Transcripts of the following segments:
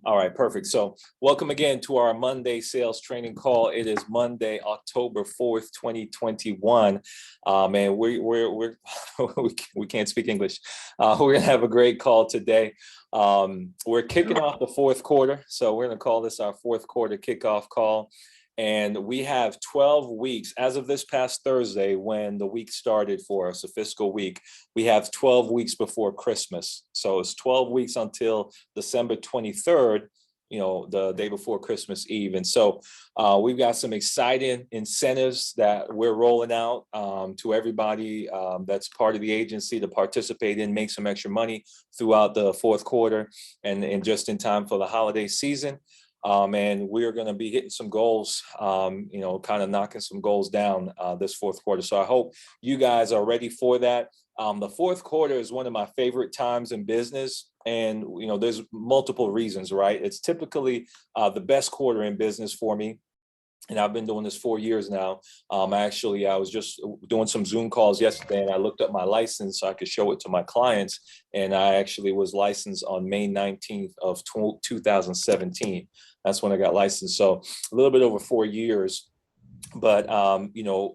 All right, perfect. So welcome again to our Monday sales training call. It is Monday, October 4th, 2021. And we're we can't speak English. We're gonna have a great call today. We're kicking off the fourth quarter. So we're gonna call this our fourth quarter kickoff call. And we have 12 weeks as of this past Thursday, when the week started for us, a fiscal week. We have 12 weeks before Christmas. So it's 12 weeks until December 23rd, the day before Christmas Eve. And so we've got some exciting incentives that we're rolling out to everybody that's part of the agency to participate in, make some extra money throughout the fourth quarter and just in time for the holiday season. And we're going to be hitting some goals, kind of knocking some goals down this fourth quarter. So I hope you guys are ready for that. The fourth quarter is one of my favorite times in business. And, there's multiple reasons, right? It's typically the best quarter in business for me. And I've been doing this 4 years now. I was just doing some Zoom calls yesterday, and I looked up my license so I could show it to my clients. And I actually was licensed on May 19th of 2017. That's when I got licensed. So a little bit over 4 years. But,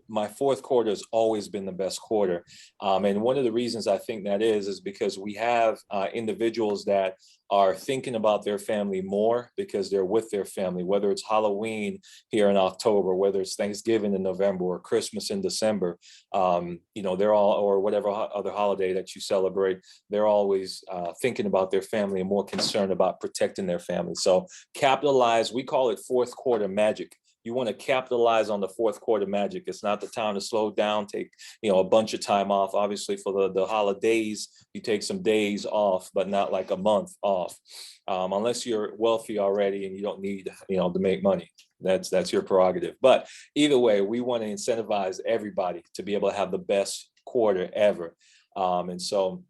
my fourth quarter has always been the best quarter. And one of the reasons I think that is because we have individuals that are thinking about their family more because they're with their family, whether it's Halloween here in October, whether it's Thanksgiving in November or Christmas in December, they're all, or whatever other holiday that you celebrate, they're always thinking about their family and more concerned about protecting their family. So capitalize, we call it fourth quarter magic. You want to capitalize on the fourth quarter magic. It's not the time to slow down, take, a bunch of time off. Obviously for the holidays, you take some days off, but not like a month off, unless you're wealthy already and you don't need, to make money. That's your prerogative. But either way, we want to incentivize everybody to be able to have the best quarter ever. And so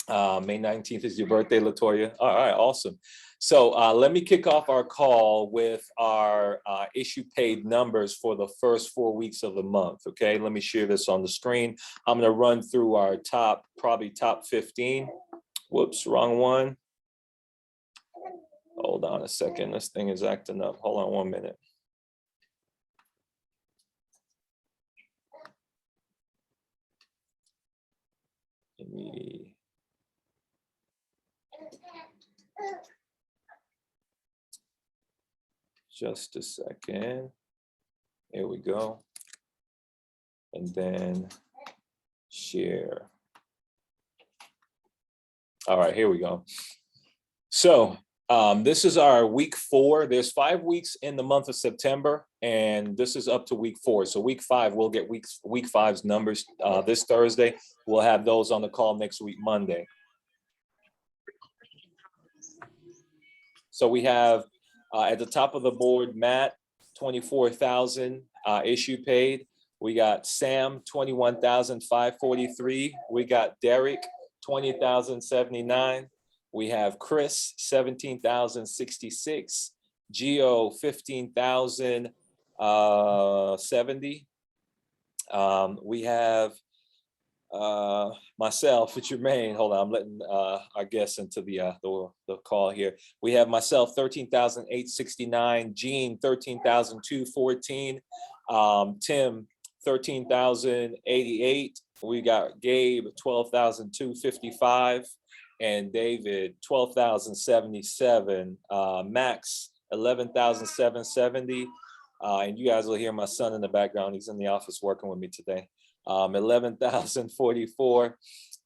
May 19th is your birthday, Latoya. All right, awesome. So let me kick off our call with our issue paid numbers for the first 4 weeks of the month. Okay, let me share this on the screen. I'm going to run through our top 15. Whoops, wrong one. Hold on a second. This thing is acting up. Hold on 1 minute. Let me... Just a second. Here we go. And then share. All right, here we go. So this is our week 4. There's 5 weeks in the month of September, and this is up to week 4. So week 5, we'll get week 5's numbers this Thursday. We'll have those on the call next week, Monday. So we have at the top of the board, Matt, 24,000 issue paid. We got Sam, 21,543. We got Derek, 20,079. We have Chris, 17,066. Geo, 15,070. We have myself, Jermaine. Hold on, I'm letting our guests into the call here. We have myself, 13,869. Gene, 13,214. Tim, 13,088. We got Gabe, 12,255. And David, 12,077. Max, 11,770. And you guys will hear my son in the background. He's in the office working with me today. 11,044.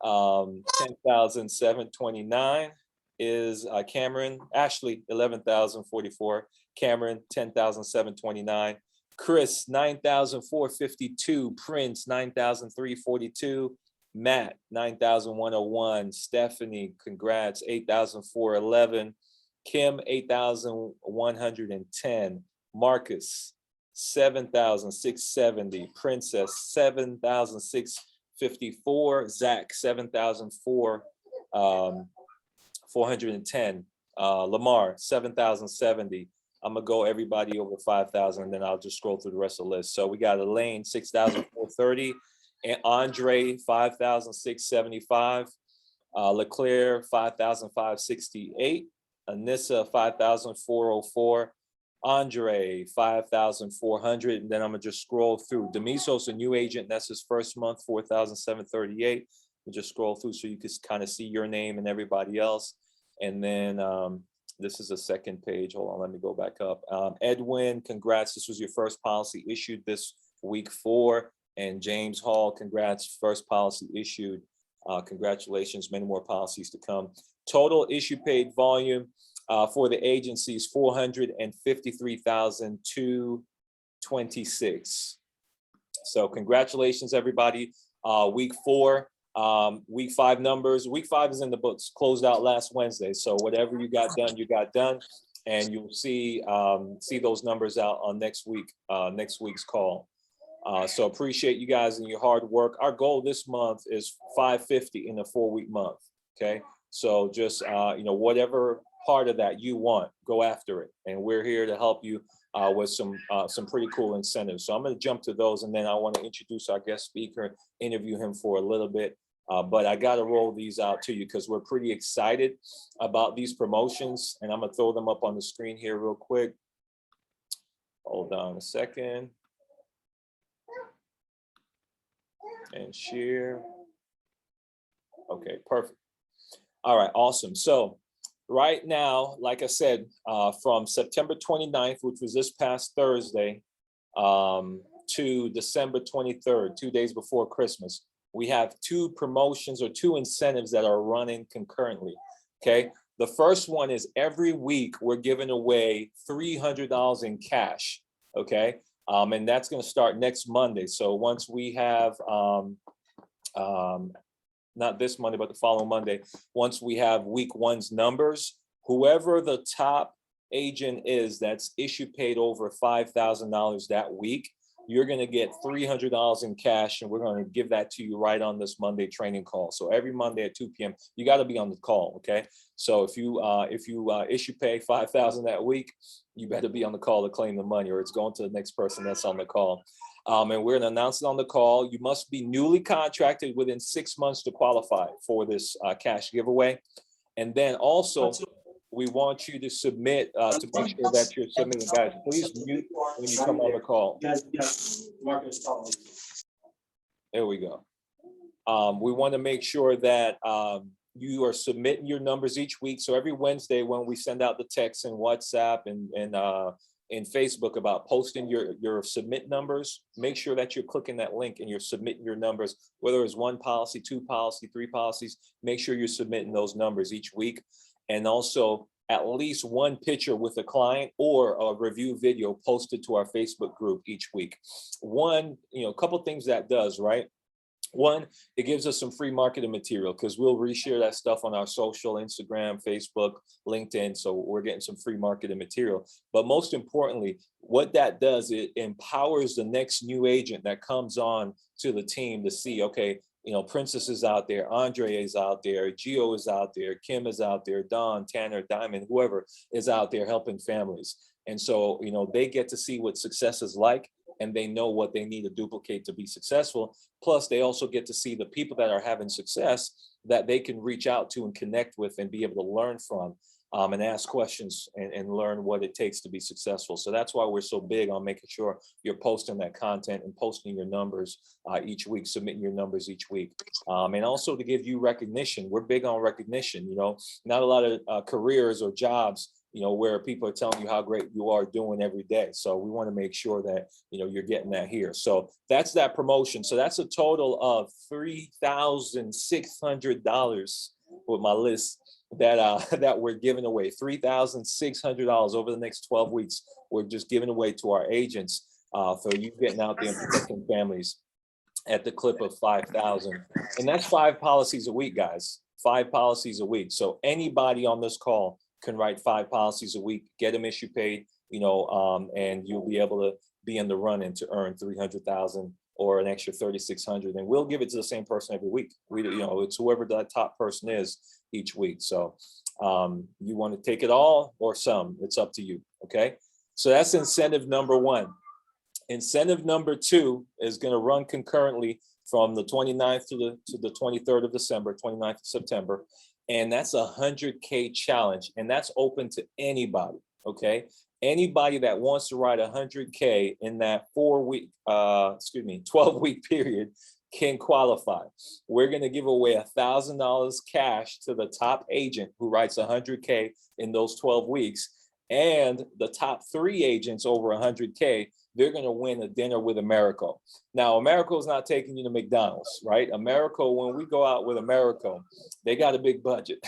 10,729 is Cameron. Ashley, 11,044. Cameron, 10,729. Chris, 9,452. Prince, 9,342. Matt, 9,101. Stephanie, congrats, 8,411. Kim, 8,110. Marcus, 7,670. Princess, 7,654. Zach, 7,410. Lamar, 7,070. I'm gonna go everybody over 5,000, and then I'll just scroll through the rest of the list. So we got Elaine, 6,430. And Andre, 5,675. Leclerc, 5,568. Anissa, 5,404. Andre, 5,400. And then I'm gonna just scroll through. Demiso's a new agent. That's his first month, 4,738. We'll just scroll through so you can kind of see your name and everybody else. And then this is a second page. Hold on, let me go back up. Edwin, congrats. This was your first policy issued this week 4. And James Hall, congrats, first policy issued. Congratulations, many more policies to come. Total issue paid volume for the agency is 453,226. So congratulations, everybody. Week 4, week 5 numbers. Week 5 is in the books, closed out last Wednesday. So whatever you got done, you got done. And you'll see those numbers out on next week's call. So appreciate you guys and your hard work. Our goal this month is 550 in a 4-week month. Okay. So just, whatever part of that you want, go after it. And we're here to help you with some pretty cool incentives. So I'm going to jump to those, and then I want to introduce our guest speaker, interview him for a little bit. But I got to roll these out to you because we're pretty excited about these promotions, and I'm going to throw them up on the screen here real quick. Hold on a second. And share. Okay, perfect. All right, awesome. So right now, like I said, from September 29th, which was this past Thursday, to December 23rd, 2 days before Christmas, we have 2 promotions or 2 incentives that are running concurrently. Okay, the first one is every week we're giving away $300 in cash. Okay. And that's going to start next Monday. So once we have, not this Monday, but the following Monday, once we have week 1's numbers, whoever the top agent is that's issue paid over $5,000 that week, you're going to get $300 in cash, and we're going to give that to you right on this Monday training call. So every Monday at 2 p.m., you got to be on the call. Okay. So if you issue pay $5,000 that week, you better be on the call to claim the money, or it's going to the next person that's on the call. And we're going to announce it on the call. You must be newly contracted within 6 months to qualify for this cash giveaway. And then also, we want you to submit to make sure that you're submitting. Guys, please mute when you come on the call. There we go. We want to make sure that you are submitting your numbers each week. So every Wednesday when we send out the text and WhatsApp and Facebook about posting your submit numbers, make sure that you're clicking that link and you're submitting your numbers, whether it's 1 policy, 2 policy, 3 policies, make sure you're submitting those numbers each week. And also at least 1 picture with a client or a review video posted to our Facebook group each week. A couple things that does, right? 1, it gives us some free marketing material because we'll reshare that stuff on our social, Instagram, Facebook, LinkedIn. So we're getting some free marketing material. But most importantly, what that does, it empowers the next new agent that comes on to the team to see, okay, Princess is out there, Andre is out there, Gio is out there, Kim is out there, Don, Tanner, Diamond, whoever is out there helping families. And so, they get to see what success is like, and they know what they need to duplicate to be successful. Plus, they also get to see the people that are having success that they can reach out to and connect with and be able to learn from, and ask questions and learn what it takes to be successful. So that's why we're so big on making sure you're posting that content and posting your numbers each week, submitting your numbers each week. And also to give you recognition. We're big on recognition. Not a lot of careers or jobs where people are telling you how great you are doing every day. So we want to make sure that, you're getting that here. So that's that promotion. So that's a total of $3,600 with my list that we're giving away. $3,600 over the next 12 weeks. We're just giving away to our agents for you getting out there and protecting families at the clip of 5,000. And that's 5 policies a week, guys. 5 policies a week. So anybody on this call can write 5 policies a week, get them issue paid, and you'll be able to be in the running to earn 300,000 or an extra 3,600, and we'll give it to the same person every week. It's whoever that top person is each week. So you want to take it all or some, it's up to you. Okay. So that's incentive number 1. Incentive number 2 is going to run concurrently from the 29th to the 23rd of December, 29th of September. And that's a 100K challenge. And that's open to anybody, okay? Anybody that wants to ride 100K in that 12-week period can qualify. We're going to give away $1,000 cash to the top agent who writes 100K in those 12 weeks. And the top 3 agents over 100K, they're going to win a dinner with Americo. Now, Americo is not taking you to McDonald's, right? Americo, when we go out with Americo, they got a big budget.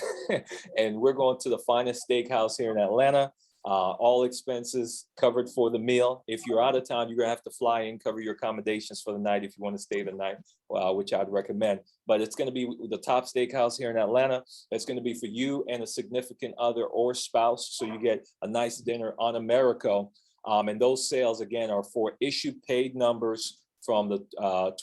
And we're going to the finest steakhouse here in Atlanta. All expenses covered for the meal. If you're out of town, you're gonna have to fly in, cover your accommodations for the night if you want to stay the night, which I'd recommend. But it's gonna be the top steakhouse here in Atlanta. It's gonna be for you and a significant other or spouse, so you get a nice dinner on Americo. And those sales, again, are for issued paid numbers from the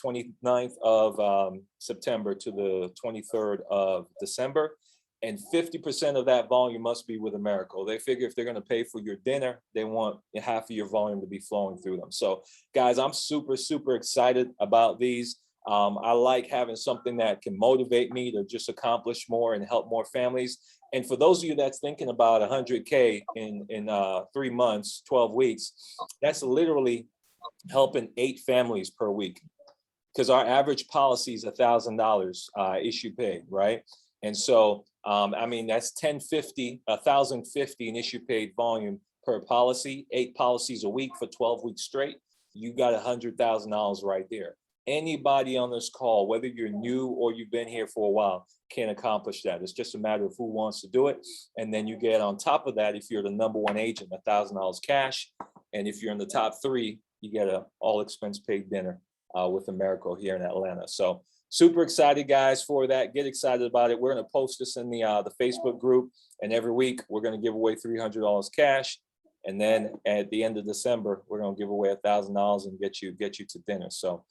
29th of September to the 23rd of December. And 50% of that volume must be with Americo. They figure if they're going to pay for your dinner, they want half of your volume to be flowing through them. So guys, I'm super, super excited about these. I like having something that can motivate me to just accomplish more and help more families. And for those of you that's thinking about 100K in 3 months, 12 weeks, that's literally helping 8 families per week. Because our average policy is $1,000 issue paid, right? And so, I mean, that's $1,050 in issue paid volume per policy, 8 policies a week for 12 weeks straight. You got $100,000 right there. Anybody on this call, whether you're new or you've been here for a while, can accomplish that. It's just a matter of who wants to do it. And then you get on top of that, if you're the #1 agent, $1,000 cash. And if you're in the top 3, you get an all expense paid dinner with Americo here in Atlanta. So super excited, guys, for that. Get excited about it. We're going to post this in the Facebook group, and every week we're going to give away $300 cash, and then at the end of December we're going to give away $1,000 and get you to dinner. So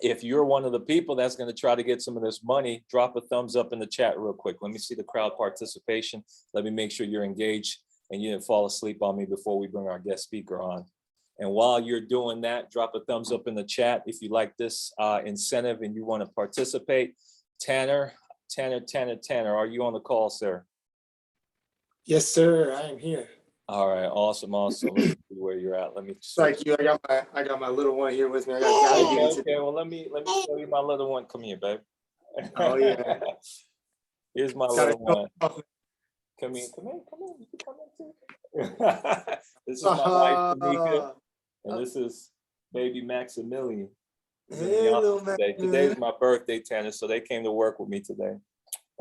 if you're one of the people that's going to try to get some of this money, drop a thumbs up in the chat real quick. Let me see the crowd participation. Let me make sure you're engaged and you didn't fall asleep on me before we bring our guest speaker on. And while you're doing that, drop a thumbs up in the chat if you like this incentive and you want to participate. Tanner, are you on the call, sir? Yes, sir. I am here. All right, awesome. Let me see where you're at. Let me. Like you, I got my little one here with me. I got okay. Well, let me show you my little one. Come here, babe. Oh yeah. Here's my little one. Come here. You can come in too. This is my wife, Tamika. And this is baby Maximilian. Hey, little today. Today's my birthday, Tanner, so they came to work with me today.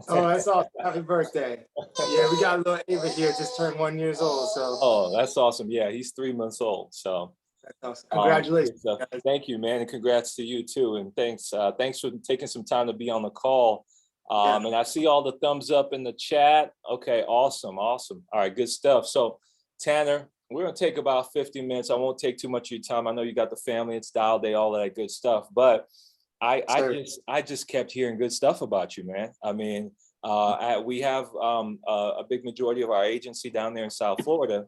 Oh, that's awesome. Happy birthday. Yeah, we got little Ava here, just turned 1 year old. So. Oh, that's awesome. Yeah, he's 3 months old. So that's awesome. Congratulations. Thank you, man. And congrats to you too. And thanks for taking some time to be on the call. And I see all the thumbs up in the chat. Okay, awesome. All right, good stuff. So Tanner, we're going to take about 50 minutes. I won't take too much of your time. I know you got the family, it's dial day, all that good stuff. But I just kept hearing good stuff about you, man. I mean, we have a big majority of our agency down there in South Florida,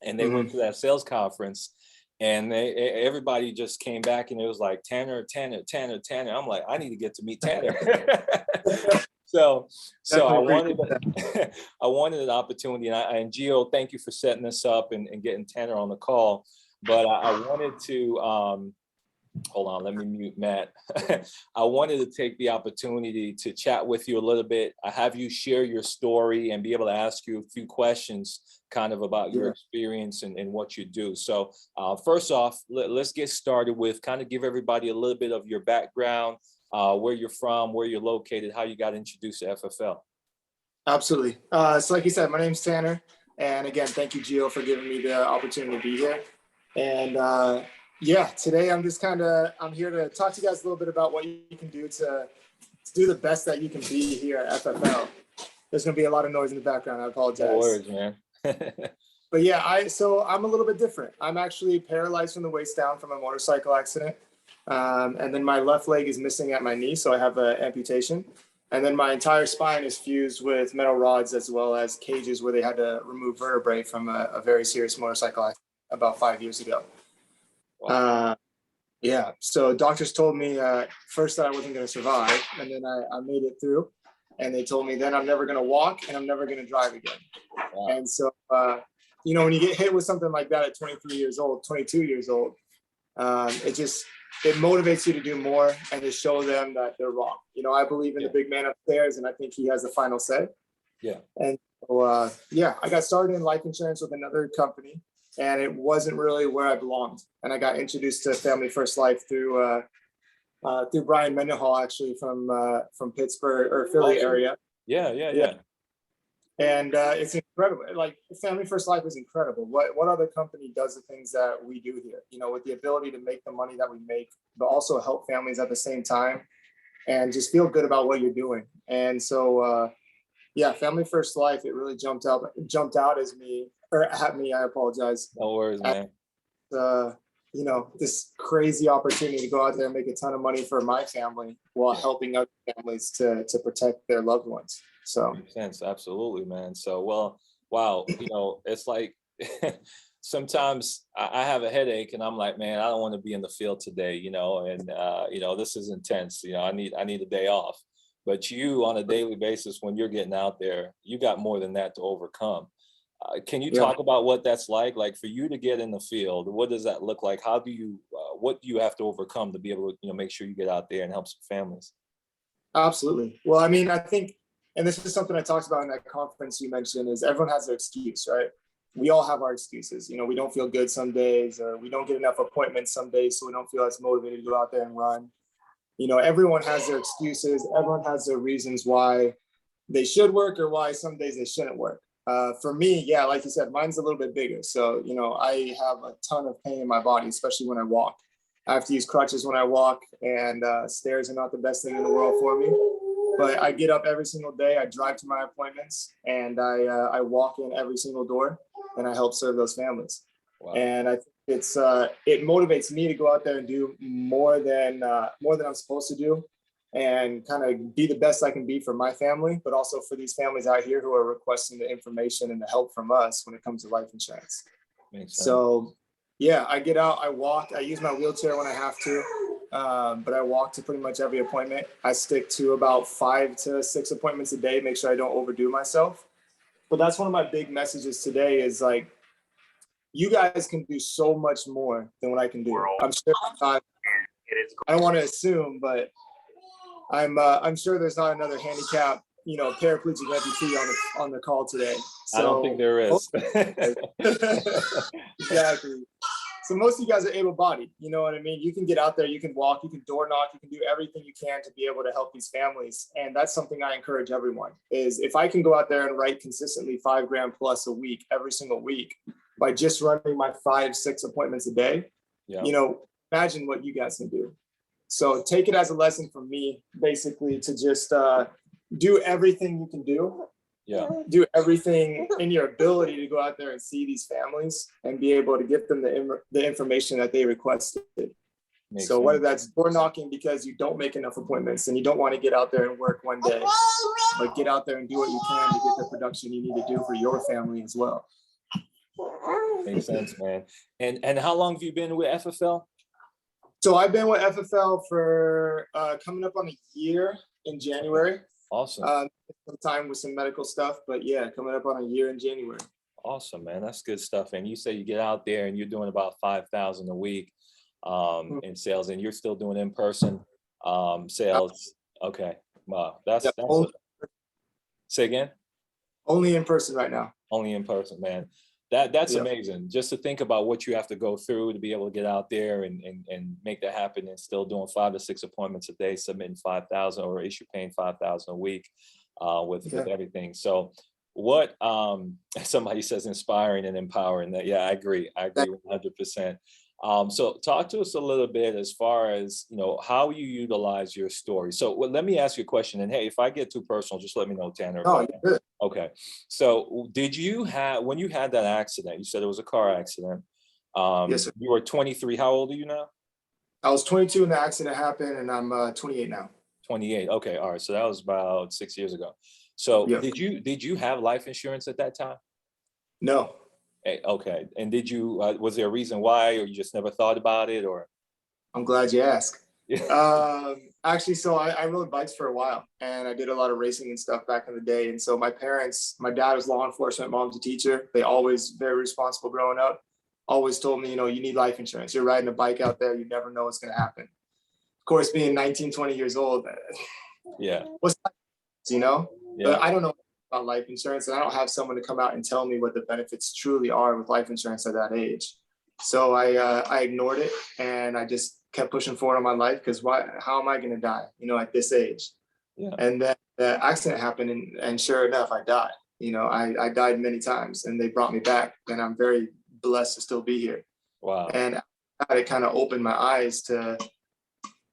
and they went to that sales conference, and everybody just came back and it was like, Tanner. I'm like, I need to get to meet Tanner. So I wanted an opportunity, and Gio, thank you for setting this up and getting Tanner on the call. But I wanted to, hold on, let me mute Matt. I wanted to take the opportunity to chat with you a little bit. I have you share your story and be able to ask you a few questions kind of about your experience and what you do. So first off, let's get started with kind of give everybody a little bit of your background, where you're from, where you're located, how you got introduced to FFL. Absolutely. So like you said, my name's Tanner. And again, thank you, Gio, for giving me the opportunity to be here. And yeah, today I'm here to talk to you guys a little bit about what you can do to do the best that you can be here at FFL. There's going to be a lot of noise in the background. I apologize. No worries, man. But yeah, I'm a little bit different. I'm actually paralyzed from the waist down from a motorcycle accident. And then my left leg is missing at my knee, so I have an amputation. And then my entire spine is fused with metal rods as well as cages where they had to remove vertebrae from a very serious motorcycle accident about 5 years ago. Wow. Yeah. So doctors told me first that I wasn't going to survive, and then I made it through. And they told me then I'm never going to walk and I'm never going to drive again. Wow. And so, when you get hit with something like that at 23 years old, 22 years old, it motivates you to do more and to show them that they're wrong. I believe in the big man upstairs, and I think he has the final say. Yeah. And so, I got started in life insurance with another company, and it wasn't really where I belonged. And I got introduced to Family First Life through Brian Mendenhall, actually from Pittsburgh or Philly area. Yeah. And it's incredible. Like, Family First Life is incredible. What other company does the things that we do here? With the ability to make the money that we make, but also help families at the same time, and just feel good about what you're doing. And so, Family First Life, it really jumped out at me. I apologize. No worries, man. This crazy opportunity to go out there and make a ton of money for my family while helping other families to protect their loved ones. So makes sense. Absolutely, man. So, well, wow. It's like sometimes I have a headache and I'm like, man, I don't want to be in the field today, and this is intense. I need a day off. But you, on a daily basis, when you're getting out there, you got more than that to overcome. Can you talk about what that's like for you to get in the field? What does that look like? How do you, what do you have to overcome to be able to, make sure you get out there and help some families? Absolutely. Well, I mean, I think, and this is something I talked about in that conference you mentioned, is everyone has their excuse, right? We all have our excuses. We don't feel good some days, or we don't get enough appointments some days, so we don't feel as motivated to go out there and run. Everyone has their excuses. Everyone has their reasons why they should work or why some days they shouldn't work. For me, like you said, mine's a little bit bigger. So, I have a ton of pain in my body, especially when I walk. I have to use crutches when I walk, and stairs are not the best thing in the world for me. But I get up every single day. I drive to my appointments, and I walk in every single door, and I help serve those families. Wow. And I think it motivates me to go out there and do more than I'm supposed to do, and kind of be the best I can be for my family, but also for these families out here who are requesting the information and the help from us when it comes to life insurance. So, I get out, I walk, I use my wheelchair when I have to, but I walk to pretty much every appointment. I stick to about 5 to 6 appointments a day, make sure I don't overdo myself. But that's one of my big messages today is like, you guys can do so much more than what I can do. I'm sure I don't want to assume, but I'm sure there's not another handicap, paraplegic amputee on the call today. So, I don't think there is. Exactly. So most of you guys are able-bodied, you know what I mean? You can get out there, you can walk, you can door knock, you can do everything you can to be able to help these families. And that's something I encourage everyone, is if I can go out there and write consistently $5,000 plus a week, every single week, by just running my 5-6 appointments a day, imagine what you guys can do. So take it as a lesson from me, basically, to just do everything you can do. Do everything in your ability to go out there and see these families and be able to give them the information that they requested. So whether that's door knocking because you don't make enough appointments and you don't want to get out there and work one day, but get out there and do what you can to get the production you need to do for your family as well. Makes sense, man. And how long have you been with FFL? So I've been with FFL for coming up on a year in January. Awesome. Some time with some medical stuff, but coming up on a year in January. Awesome, man. That's good stuff. And you say you get out there and you're doing about 5,000 a week in sales, and you're still doing in-person sales. Okay. Wow. That's say again? Only in person right now. Only in person, man. That's amazing. Just to think about what you have to go through to be able to get out there and make that happen, and still doing 5 to 6 appointments a day, submitting 5,000 or issue paying 5,000 a week with everything. So what somebody says inspiring and empowering. That I agree 100%. So talk to us a little bit as far as how you utilize your story. So let me ask you a question, and hey, if I get too personal, just let me know, Tanner. Oh, good. Okay. So did you have, when you had that accident, you said it was a car accident. Yes, sir. You were 23. How old are you now? I was 22 when the accident happened, and I'm 28 now. 28. Okay. All right. So that was about 6 years ago. So did you have life insurance at that time? No. Hey, okay. And did you, was there a reason why, or you just never thought about it, or? I'm glad you asked. Yeah. Actually, so I rode bikes for a while, and I did a lot of racing and stuff back in the day. And so my parents, my dad was law enforcement, mom's a teacher. They always very responsible growing up. Always told me, you need life insurance. You're riding a bike out there, you never know what's going to happen. Of course, being 19, 20 years old, Yeah. what's Yeah. But I don't know about life insurance, and I don't have someone to come out and tell me what the benefits truly are with life insurance at that age. So I ignored it, and I just kept pushing forward on my life, because how am I going to die, at this age? Yeah. And then the accident happened, and sure enough, I died. I died many times, and they brought me back, and I'm very blessed to still be here. Wow. And it kind of opened my eyes to,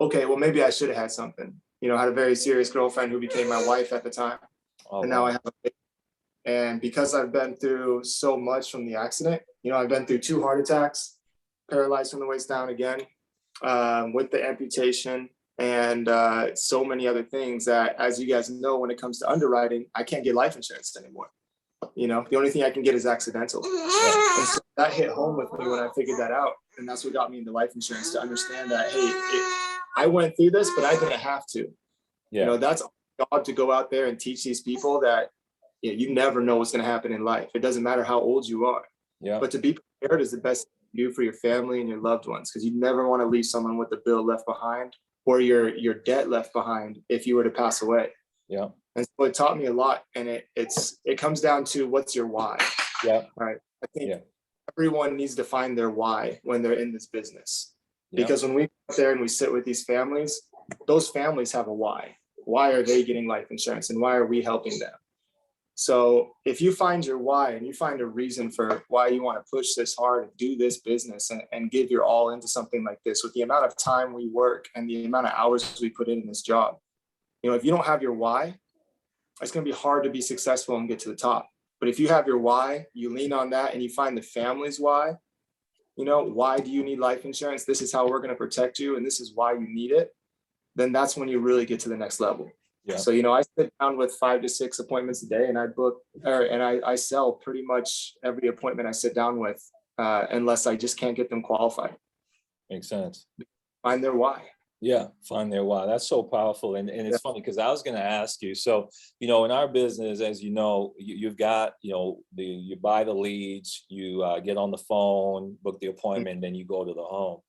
okay, well, maybe I should have had something. I had a very serious girlfriend who became my wife at the time. Oh, and wow. now I have a baby. And because I've been through so much from the accident, I've been through 2 heart attacks, paralyzed from the waist down again, with the amputation, and so many other things that, as you guys know, when it comes to underwriting, I can't get life insurance anymore. The only thing I can get is accidental. And so that hit home with me when I figured that out. And that's what got me into life insurance, to understand that, hey, I went through this, but I didn't have to. Yeah. That's our job, to go out there and teach these people that you never know what's going to happen in life. It doesn't matter how old you are. Yeah. But to be prepared is the best thing you do for your family and your loved ones, because you never want to leave someone with a bill left behind, or your debt left behind if you were to pass away. Yeah. And so it taught me a lot. And it comes down to, what's your why? Yeah. Right. I think everyone needs to find their why when they're in this business. Yeah. Because when we go there and we sit with these families, those families have a why. Why are they getting life insurance, and why are we helping them? So if you find your why, and you find a reason for why you want to push this hard and do this business, and give your all into something like this, with the amount of time we work and the amount of hours we put in this job, if you don't have your why, it's going to be hard to be successful and get to the top. But if you have your why, you lean on that, and you find the family's why. Why do you need life insurance? This is how we're going to protect you, and this is why you need it. Then that's when you really get to the next level. Yeah. So, I sit down with 5 to 6 appointments a day, and I sell pretty much every appointment I sit down with, unless I just can't get them qualified. Makes sense. Find their why. Yeah, find their why. That's so powerful. And it's funny, because I was going to ask you, so, in our business, as you know, you've got, you buy the leads, you get on the phone, book the appointment, then you go to the home.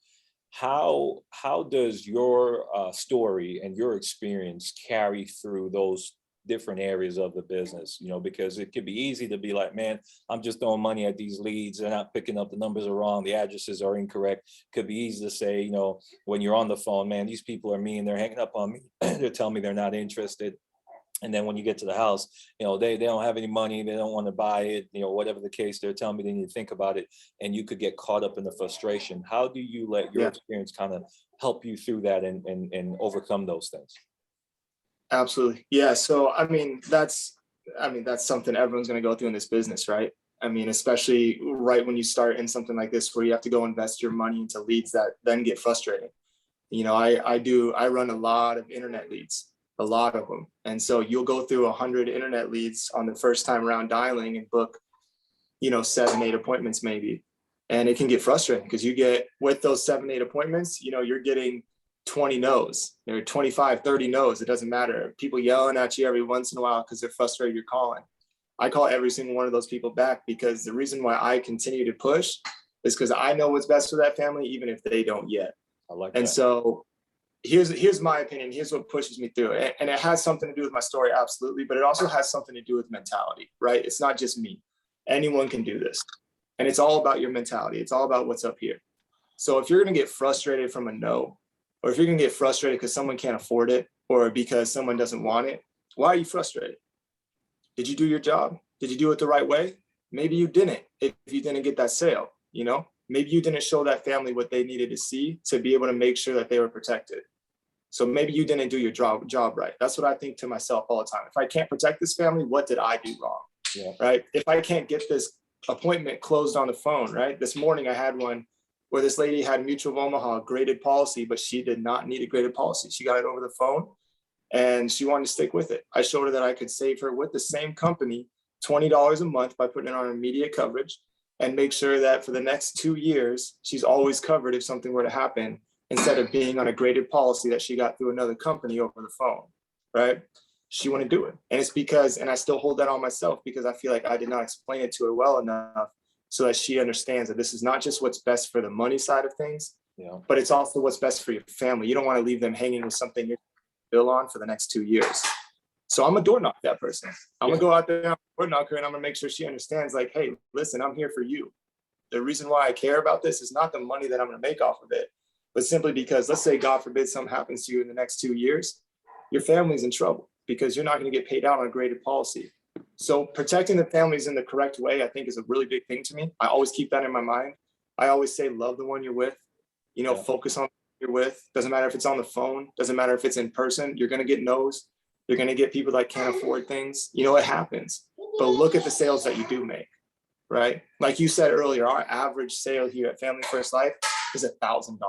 How does your story and your experience carry through those different areas of the business? Because it could be easy to be like, man, I'm just throwing money at these leads. They're not picking up, the numbers are wrong, the addresses are incorrect. Could be easy to say, when you're on the phone, man, these people are mean, they're hanging up on me. They're telling me they're not interested. And then when you get to the house, they don't have any money, they don't want to buy it, whatever the case, they're telling me they need to think about it, and you could get caught up in the frustration. How do you let your experience kind of help you through that and overcome those things? Absolutely. Yeah. So, that's something everyone's going to go through in this business, right? Especially right when you start in something like this, where you have to go invest your money into leads that then get frustrating. I run a lot of internet leads. A lot of them. And so you'll go through 100 internet leads on the first time around dialing, and book, 7, 8 appointments maybe. And it can get frustrating, because you get, with those 7, 8 appointments, you're getting 20 no's, 25, 30 no's. It doesn't matter. People yelling at you every once in a while because they're frustrated you're calling. I call every single one of those people back, because the reason why I continue to push is because I know what's best for that family, even if they don't yet. I like that. And so here's my opinion. Here's what pushes me through it. And it has something to do with my story, absolutely, but it also has something to do with mentality, right? It's not just me. Anyone can do this. And it's all about your mentality. It's all about what's up here. So if you're going to get frustrated from a no, or if you're going to get frustrated because someone can't afford it, or because someone doesn't want it, why are you frustrated? Did you do your job? Did you do it the right way? Maybe you didn't, if you didn't get that sale, maybe you didn't show that family what they needed to see to be able to make sure that they were protected. So maybe you didn't do your job right. That's what I think to myself all the time. If I can't protect this family, what did I do wrong? Yeah. Right? If I can't get this appointment closed on the phone, right? This morning I had one where this lady had Mutual of Omaha graded policy, but she did not need a graded policy. She got it over the phone, and she wanted to stick with it. I showed her that I could save her with the same company $20 a month by putting it on immediate coverage, and make sure that for the next 2 years, she's always covered if something were to happen. instead of being on a graded policy that she got through another company over the phone, right? She wouldn't do it. And it's because, and I still hold that on myself because I feel like I did not explain it to her well enough so that she understands that this is not just what's best for the money side of things, but it's also what's best for your family. You don't want to leave them hanging with something you're bill on for the next 2 years. So I'm gonna door knock that person. I'm gonna go out there and door knock her, and I'm gonna make sure she understands, like, hey, listen, I'm here for you. The reason why I care about this is not the money that I'm gonna make off of it, but simply because, let's say, God forbid, something happens to you in the next 2 years, your family's in trouble because you're not gonna get paid out on a graded policy. So protecting the families in the correct way, I think, is a really big thing to me. I always keep that in my mind. I always say, love the one you're with, focus on you're with. Doesn't matter if it's on the phone, doesn't matter if it's in person. You're going to get no's. You're going to get people that can't afford things. It happens. But look at the sales that you do make, right? Like you said earlier, our average sale here at Family First Life is $1,000.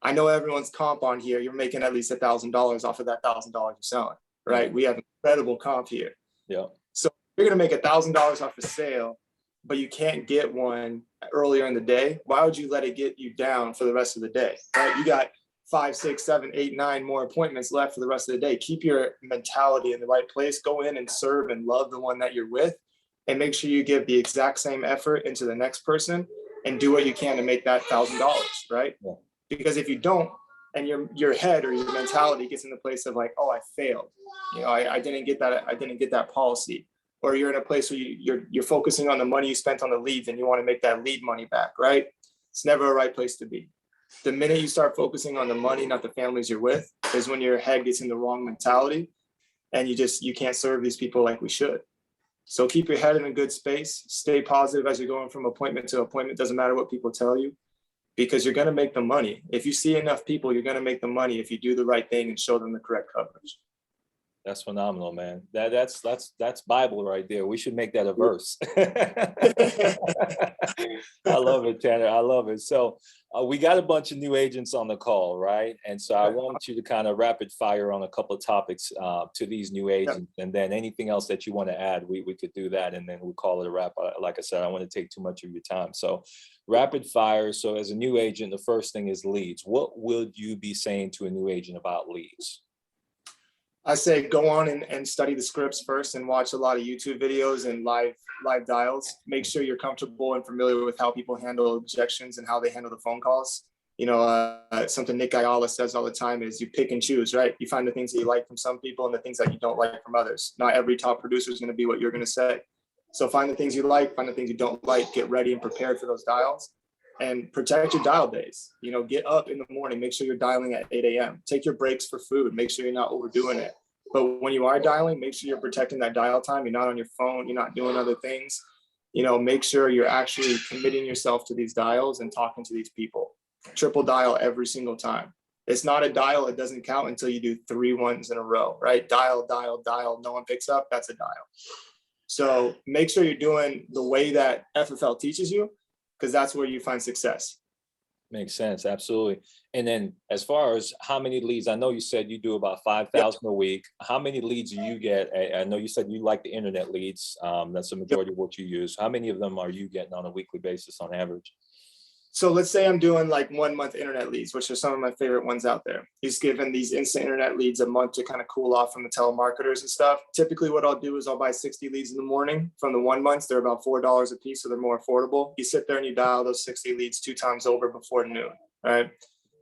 I know everyone's comp on here. You're making at least $1,000 off of that $1,000 you're selling, right? We have incredible comp here. Yeah. So you're going to make $1,000 off a sale, but you can't get one earlier in the day. Why would you let it get you down for the rest of the day, right? You got 5, 6, 7, 8, 9 more appointments left for the rest of the day. Keep your mentality in the right place. Go in and serve and love the one that you're with, and make sure you give the exact same effort into the next person and do what you can to make that $1,000, right? Yeah. Because if you don't, and your head or your mentality gets in the place of like, oh, I failed. I didn't get that policy. Or you're in a place where you're focusing on the money you spent on the leads and you want to make that lead money back, right? It's never a right place to be. The minute you start focusing on the money, not the families you're with, is when your head gets in the wrong mentality and you can't serve these people like we should. So keep your head in a good space. Stay positive as you're going from appointment to appointment. Doesn't matter what people tell you, because you're going to make the money. If you see enough people, you're going to make the money if you do the right thing and show them the correct coverage. That's phenomenal, man. That's Bible right there. We should make that a verse. I love it, Tanner. I love it. So we got a bunch of new agents on the call, right? And so I want you to kind of rapid fire on a couple of topics to these new agents, and then anything else that you want to add, we could do that, and then we'll call it a wrap. Like I said, I don't want to take too much of your time. So rapid fire. So as a new agent, the first thing is leads. What would you be saying to a new agent about leads? I say go on and study the scripts first and watch a lot of YouTube videos and live dials. Make sure you're comfortable and familiar with how people handle objections and how they handle the phone calls. Something Nick Ayala says all the time is you pick and choose, right? You find the things that you like from some people and the things that you don't like from others. Not every top producer is going to be what you're going to say. So find the things you like, find the things you don't like, get ready and prepared for those dials, and protect your dial days. Get up in the morning, make sure you're dialing at 8 a.m. Take your breaks for food, make sure you're not overdoing it. But when you are dialing, make sure you're protecting that dial time. You're not on your phone, you're not doing other things. Make sure you're actually committing yourself to these dials and talking to these people. Triple dial every single time. It's not a dial, it doesn't count until you do 3 ones in a row, right? Dial, dial, dial, no one picks up, that's a dial. So make sure you're doing the way that FFL teaches you, because that's where you find success. Makes sense. Absolutely. And then as far as how many leads, I know you said you do about 5,000 a week. How many leads do you get? I know you said you like the internet leads. That's the majority of what you use. How many of them are you getting on a weekly basis on average? So let's say I'm doing like 1 month internet leads, which are some of my favorite ones out there. He's given these instant internet leads a month to kind of cool off from the telemarketers and stuff. Typically what I'll do is I'll buy 60 leads in the morning from the 1 month. They're about $4 a piece, so they're more affordable. You sit there and you dial those 60 leads 2 times over before noon, right?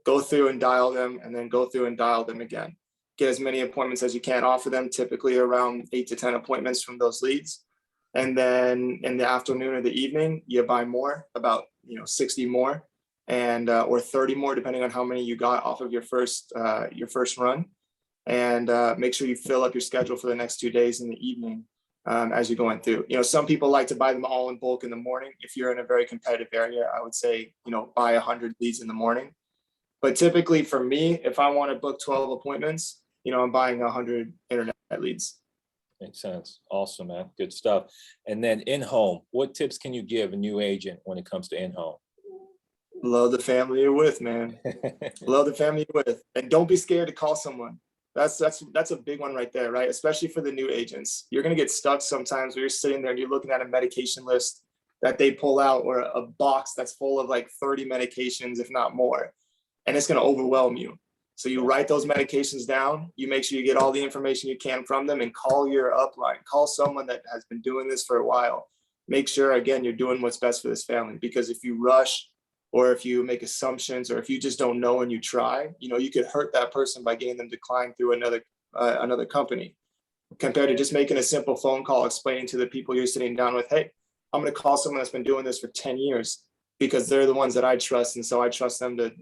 Go through and dial them, and then go through and dial them again. Get as many appointments as you can off of them, typically around 8 to 10 appointments from those leads. And then in the afternoon or the evening, you buy more, about 60 more, and or 30 more, depending on how many you got off of your first run. And make sure you fill up your schedule for the next 2 days in the evening as you're going through. Some people like to buy them all in bulk in the morning. If you're in a very competitive area, I would say buy 100 leads in the morning. But typically for me, if I want to book 12 appointments, I'm buying 100 internet leads. Makes sense. Awesome, man. Good stuff. And then in-home, what tips can you give a new agent when it comes to in-home? Love the family you're with, man. Love the family you're with. And don't be scared to call someone. That's a big one right there, right? Especially for the new agents. You're going to get stuck sometimes where you're sitting there and you're looking at a medication list that they pull out, or a box that's full of like 30 medications, if not more. and it's going to overwhelm you. So you write those medications down, you make sure you get all the information you can from them, and call your upline, call someone that has been doing this for a while. Make sure, again, you're doing what's best for this family, because if you rush, or if you make assumptions, or if you just don't know and you try, you could hurt that person by getting them declined through another company, compared to just making a simple phone call, explaining to the people you're sitting down with, hey, I'm going to call someone that's been doing this for 10 years because they're the ones that I trust. And so I trust them to,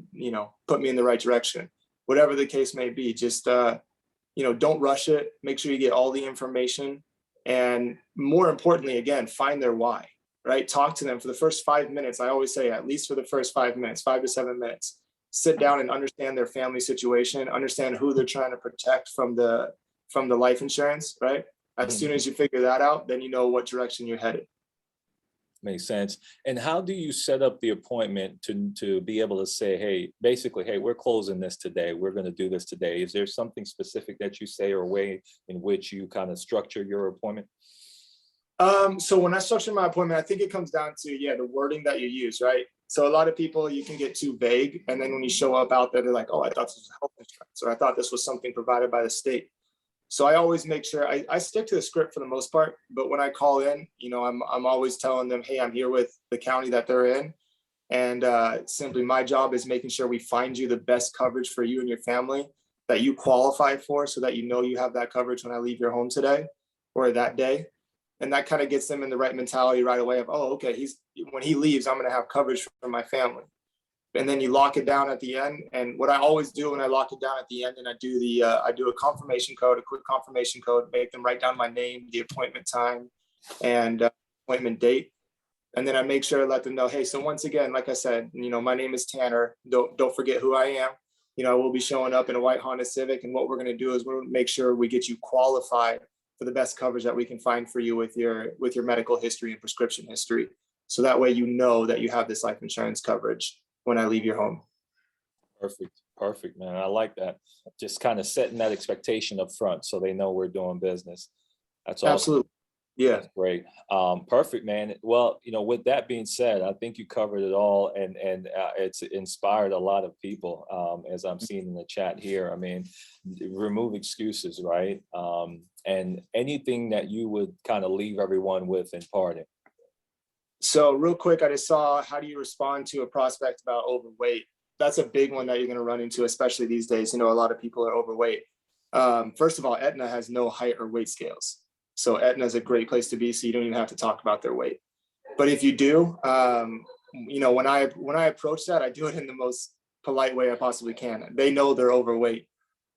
put me in the right direction. Whatever the case may be, just, don't rush it. Make sure you get all the information. And more importantly, again, find their why, right? Talk to them for the first 5 minutes. I always say, at least for the first 5 minutes, 5 to 7 minutes, sit down and understand their family situation, understand who they're trying to protect from the life insurance, right? As soon as you figure that out, then you know what direction you're headed. Makes sense. And how do you set up the appointment to be able to say, hey, basically, hey, we're closing this today. We're going to do this today. Is there something specific that you say, or a way in which you kind of structure your appointment? So when I structure my appointment, I think it comes down to, the wording that you use, right? So a lot of people, you can get too vague. And then when you show up out there, they're like, oh, I thought this was health insurance, or I thought this was something provided by the state. So I always make sure I stick to the script for the most part, but when I call in, I'm always telling them, hey, I'm here with the county that they're in. And simply my job is making sure we find you the best coverage for you and your family that you qualify for, so that you have that coverage when I leave your home today or that day. And that kind of gets them in the right mentality right away of, oh, okay, when he leaves, I'm going to have coverage for my family. And then you lock it down at the end. And what I always do when I lock it down at the end, and I do a confirmation code, a quick confirmation code, make them write down my name, the appointment time, and appointment date. And then I make sure to let them know, hey, so once again, like I said, my name is Tanner. Don't forget who I am. I will be showing up in a white Honda Civic. And what we're going to do is we'll make sure we get you qualified for the best coverage that we can find for you with your medical history and prescription history. So that way, that you have this life insurance coverage when I leave your home. Perfect, man. I like that. Just kind of setting that expectation up front so they know we're doing business. That's awesome. Absolutely. Yeah. That's great. Perfect, man. Well, with that being said, I think you covered it all, and it's inspired a lot of people, as I'm seeing in the chat here. I mean, remove excuses, right? And anything that you would kind of leave everyone with in parting. So real quick, I just saw, how do you respond to a prospect about overweight? That's a big one that you're going to run into, especially these days. A lot of people are overweight. First of all, Aetna has no height or weight scales. So Aetna is a great place to be. So you don't even have to talk about their weight. But if you do, when I approach that, I do it in the most polite way I possibly can. They know they're overweight.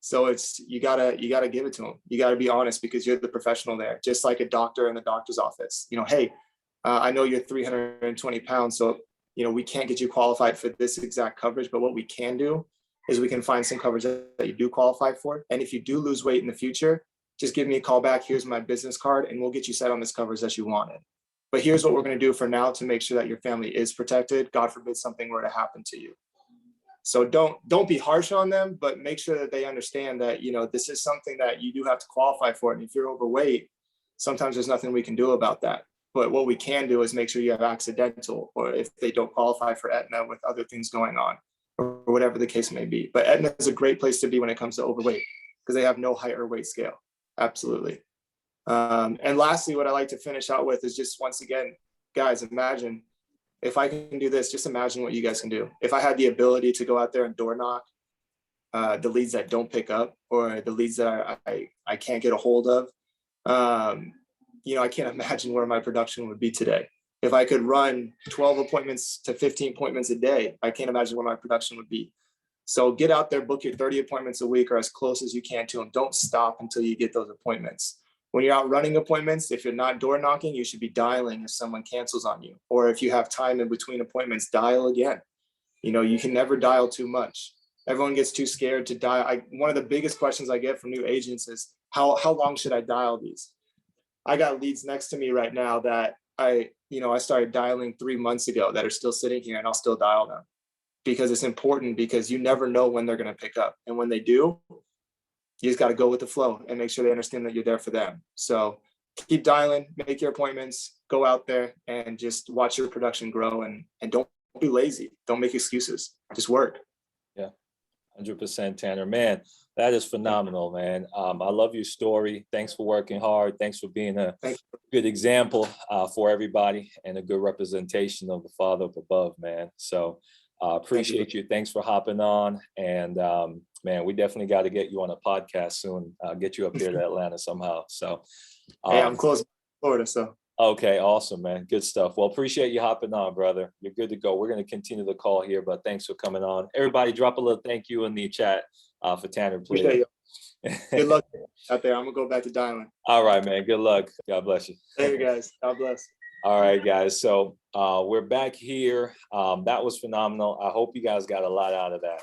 So you gotta give it to them. You gotta be honest, because you're the professional there, just like a doctor in the doctor's office. Hey, I know you're 320 pounds, so we can't get you qualified for this exact coverage, but what we can do is we can find some coverage that you do qualify for. And if you do lose weight in the future, just give me a call back. Here's my business card, and we'll get you set on this coverage that you wanted. But here's what we're going to do for now to make sure that your family is protected. God forbid something were to happen to you. So don't be harsh on them, but make sure that they understand that, this is something that you do have to qualify for. And if you're overweight, sometimes there's nothing we can do about that. But what we can do is make sure you have accidental, or if they don't qualify for Aetna with other things going on, or whatever the case may be. But Aetna is a great place to be when it comes to overweight, because they have no height or weight scale. Absolutely. And lastly, what I like to finish out with is just, once again, guys, imagine if I can do this, just imagine what you guys can do. If I had the ability to go out there and door knock the leads that don't pick up, or the leads that I can't get a hold of, I can't imagine where my production would be today. If I could run 12 appointments to 15 appointments a day, I can't imagine where my production would be. So get out there, book your 30 appointments a week, or as close as you can to them. Don't stop until you get those appointments. When you're out running appointments, if you're not door knocking, you should be dialing if someone cancels on you. Or if you have time in between appointments, dial again. You can never dial too much. Everyone gets too scared to dial. One of the biggest questions I get from new agents is, how long should I dial these? I got leads next to me right now that I started dialing 3 months ago that are still sitting here, and I'll still dial them, because it's important, because you never know when they're going to pick up. And when they do, you just got to go with the flow and make sure they understand that you're there for them. So keep dialing, make your appointments, go out there and just watch your production grow, and don't be lazy. Don't make excuses. Just work. Yeah. 100%, Tanner. Man, that is phenomenal, man. I love your story. Thanks for working hard. Thanks for being a good example for everybody and a good representation of the Father up above, man. So appreciate you. Thanks for hopping on. And man, we definitely got to get you on a podcast soon. Get you up here to Atlanta somehow. So hey, I'm close to Florida, so. Okay, awesome, man. Good stuff. Well, appreciate you hopping on, brother. You're good to go. We're going to continue the call here, but thanks for coming on. Everybody, drop a little thank you in the chat for Tanner, please. Good luck out there. I'm going to go back to dialing. All right, man. Good luck. God bless you. Hey, guys. God bless. All right, guys. So we're back here. That was phenomenal. I hope you guys got a lot out of that.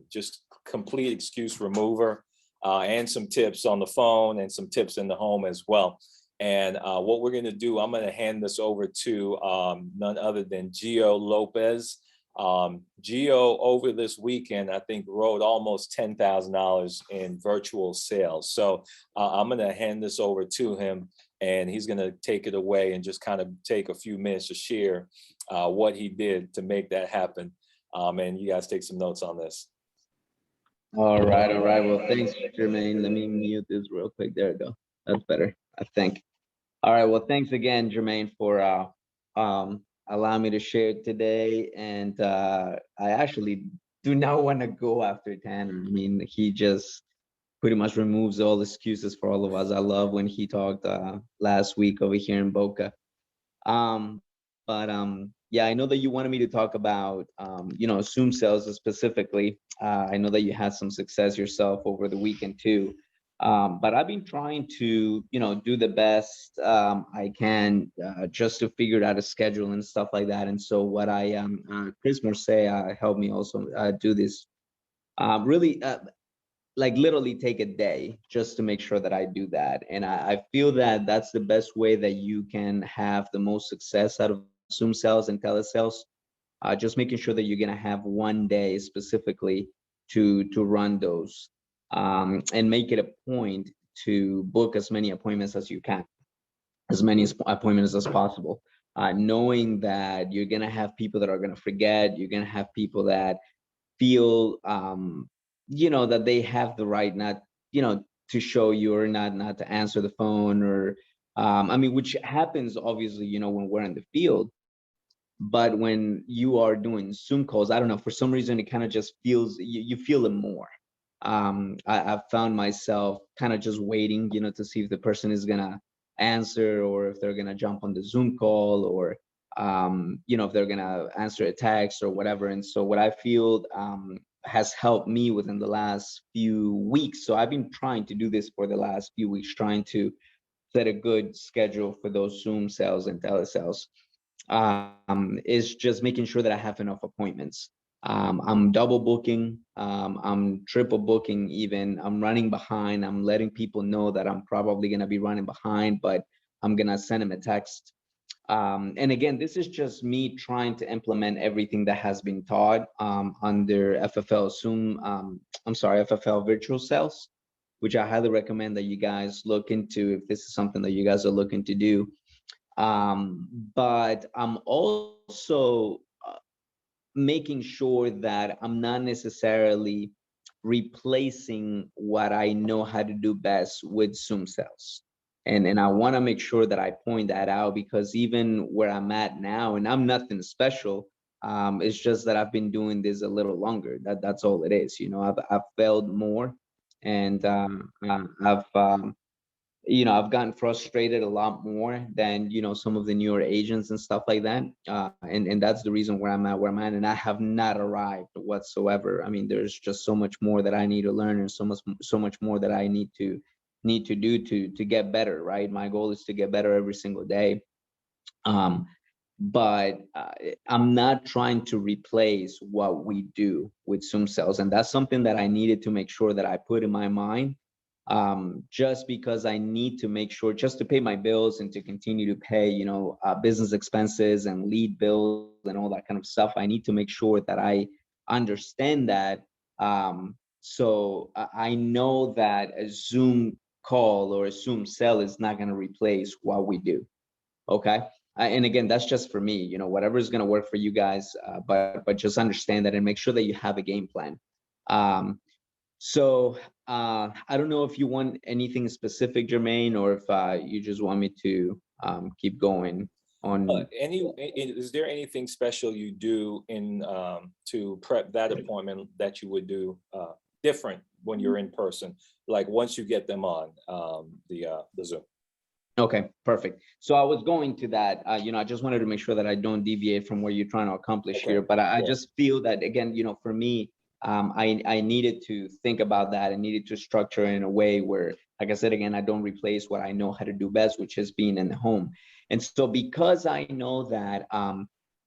Just complete excuse remover and some tips on the phone and some tips in the home as well. And what we're going to do, I'm going to hand this over to none other than Gio Lopez. Gio over this weekend, I think, wrote almost $10,000 in virtual sales. So I'm going to hand this over to him, and he's going to take it away and just kind of take a few minutes to share what he did to make that happen. And you guys take some notes on this. All right. Well, thanks, Jermaine. Let me mute this real quick. There we go. That's better, I think. All right. Well, thanks again, Jermaine, for allowing me to share today. And I actually do not want to go after Tanner. I mean, he just pretty much removes all excuses for all of us. I love when he talked last week over here in Boca. Yeah, I know that you wanted me to talk about, Zoom sales specifically. I know that you had some success yourself over the weekend too. But I've been trying to, do the best I can just to figure out a schedule and stuff like that. And so what Chris Morse helped me also do this, really literally take a day just to make sure that I do that. And I feel that that's the best way that you can have the most success out of Zoom sales and telesales. Just making sure that you're going to have one day specifically to run those. And make it a point to book as many appointments as you can, as many appointments as possible, knowing that you're going to have people that are going to forget. You're going to have people that feel, that they have the right not, to show you or not to answer the phone or, which happens obviously, when we're in the field. But when you are doing Zoom calls, I don't know, for some reason, it kind of just feels, you feel it more. I've found myself kind of just waiting, to see if the person is gonna answer or if they're gonna jump on the Zoom call or, if they're gonna answer a text or whatever. And so what I feel has helped me within the last few weeks. So I've been trying to do this for the last few weeks, trying to set a good schedule for those Zoom sales and telesales. Is just making sure that I have enough appointments. I'm double booking, I'm triple booking even, I'm running behind, I'm letting people know that I'm probably gonna be running behind, but I'm gonna send them a text. And again, this is just me trying to implement everything that has been taught under FFL Zoom, FFL virtual sales, which I highly recommend that you guys look into if this is something that you guys are looking to do. But I'm also making sure that I'm not necessarily replacing what I know how to do best with Zoom sales. And I want to make sure that I point that out, because even where I'm at now, and I'm nothing special, it's just that I've been doing this a little longer. That's all it is. I've failed more, and I've gotten frustrated a lot more than, some of the newer agents and stuff like that. And that's the reason where I'm at, and I have not arrived whatsoever. I mean, there's just so much more that I need to learn, and so much more that I need to do to get better, right? My goal is to get better every single day. But I'm not trying to replace what we do with Zoom sales. And that's something that I needed to make sure that I put in my mind. Just because I need to make sure, just to pay my bills and to continue to pay, business expenses and lead bills and all that kind of stuff. I need to make sure that I understand that. So I know that a Zoom call or a Zoom sell is not going to replace what we do. Okay. And again, that's just for me, whatever is going to work for you guys. But just understand that and make sure that you have a game plan. So I don't know if you want anything specific, Jermaine, or if you just want me to keep going on. Is there anything special you do in to prep that appointment that you would do different when you're in person, like once you get them on the Zoom? Okay, perfect. So I was going to that, I just wanted to make sure that I don't deviate from what you're trying to accomplish here, but I just feel that, again, for me, I needed to think about that. I needed to structure in a way where, like I said, again, I don't replace what I know how to do best, which is being in the home. And so because I know that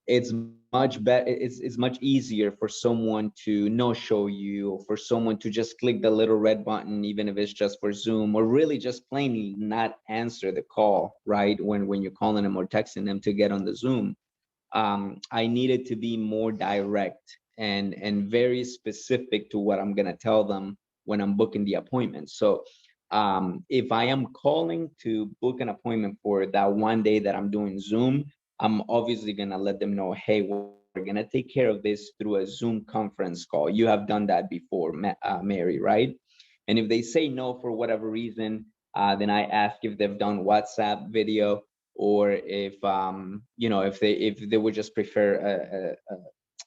it's much better, it's much easier for someone to no show you, or for someone to just click the little red button, even if it's just for Zoom, or really just plainly not answer the call, right? When you're calling them or texting them to get on the Zoom. I needed to be more direct and very specific to what I'm gonna tell them when I'm booking the appointment. So if I am calling to book an appointment for that one day that I'm doing Zoom, I'm obviously gonna let them know, hey, we're gonna take care of this through a Zoom conference call. You have done that before, Mary, right? And if they say no for whatever reason, then I ask if they've done WhatsApp video, or if if they would just prefer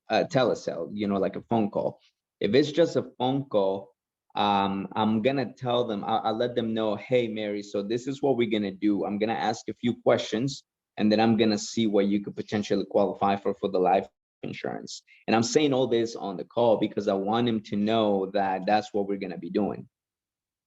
a telecell, like a phone call. If it's just a phone call, I'm gonna tell them, I'll let them know, hey, Mary, so this is what we're gonna do. I'm gonna ask a few questions, and then I'm gonna see what you could potentially qualify for the life insurance. And I'm saying all this on the call because I want him to know that that's what we're gonna be doing.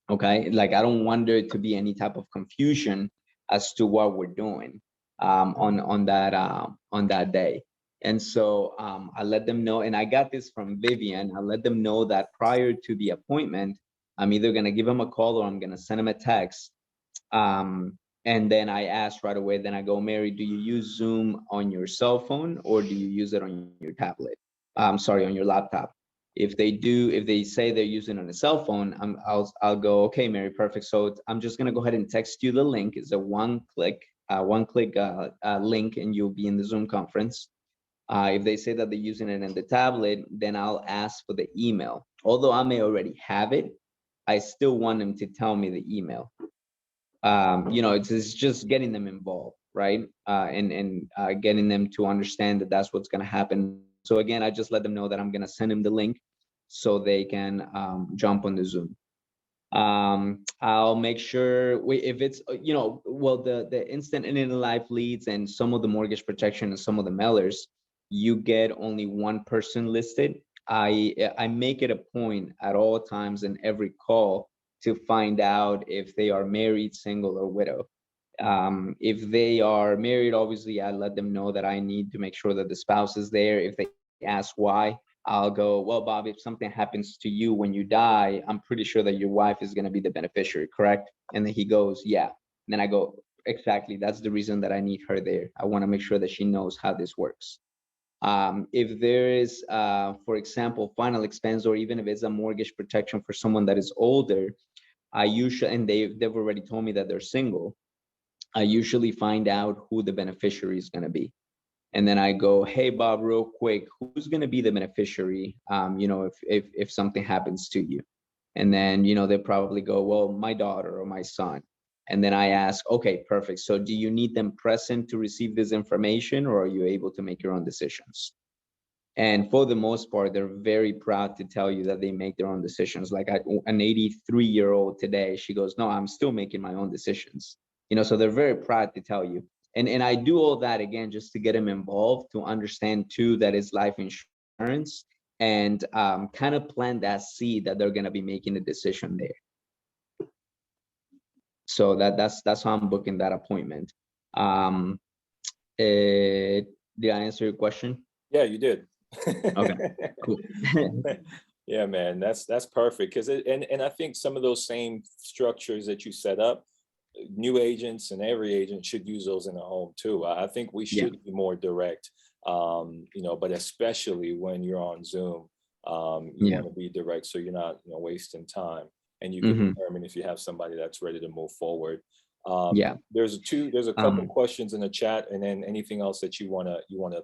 Okay, like I don't want there to be any type of confusion as to what we're doing on that day. And so I let them know, and I got this from Vivian. I let them know that prior to the appointment, I'm either gonna give them a call or I'm gonna send them a text. And then I asked right away, then I go, Mary, do you use Zoom on your cell phone or do you use it on your tablet? Sorry, on your laptop. If they say they're using it on a cell phone, I'll go, okay, Mary, perfect. So I'm just gonna go ahead and text you the link. It's a one-click link, and you'll be in the Zoom conference. If they say that they're using it in the tablet, then I'll ask for the email. Although I may already have it, I still want them to tell me the email. It's just getting them involved, right? And getting them to understand that that's what's going to happen. So again, I just let them know that I'm going to send them the link so they can jump on the Zoom. I'll make sure if it's, the instant and in life leads and some of the mortgage protection and some of the mailers, you get only one person listed. I make it a point at all times in every call to find out if they are married, single, or widow. If they are married, obviously I let them know that I need to make sure that the spouse is there. If they ask why, I'll go, well, Bob, if something happens to you when you die, I'm pretty sure that your wife is going to be the beneficiary, correct? And then he goes, yeah. And then I go, exactly, that's the reason that I need her there. I want to make sure that she knows how this works. If there is, for example, final expense, or even if it's a mortgage protection for someone that is older, I usually, and they've already told me that they're single, I usually find out who the beneficiary is going to be. And then I go, hey, Bob, real quick, who's going to be the beneficiary, if something happens to you? And then, they probably go, well, my daughter or my son. And then I ask, okay, perfect. So do you need them present to receive this information, or are you able to make your own decisions? And for the most part, they're very proud to tell you that they make their own decisions. Like an 83-year-old today, she goes, no, I'm still making my own decisions. So they're very proud to tell you. And I do all that, again, just to get them involved, to understand too that it's life insurance, and kind of plant that seed that they're going to be making a decision there. So that's how I'm booking that appointment. Did I answer your question? Yeah, you did. Okay, cool. Yeah, man, that's perfect. Because and I think some of those same structures that you set up, new agents and every agent should use those in the home too. I think we should be more direct, but especially when you're on Zoom, you want to be direct so you're not wasting time, and you can determine if you have somebody that's ready to move forward. There's a couple questions in the chat, and then anything else that you wanna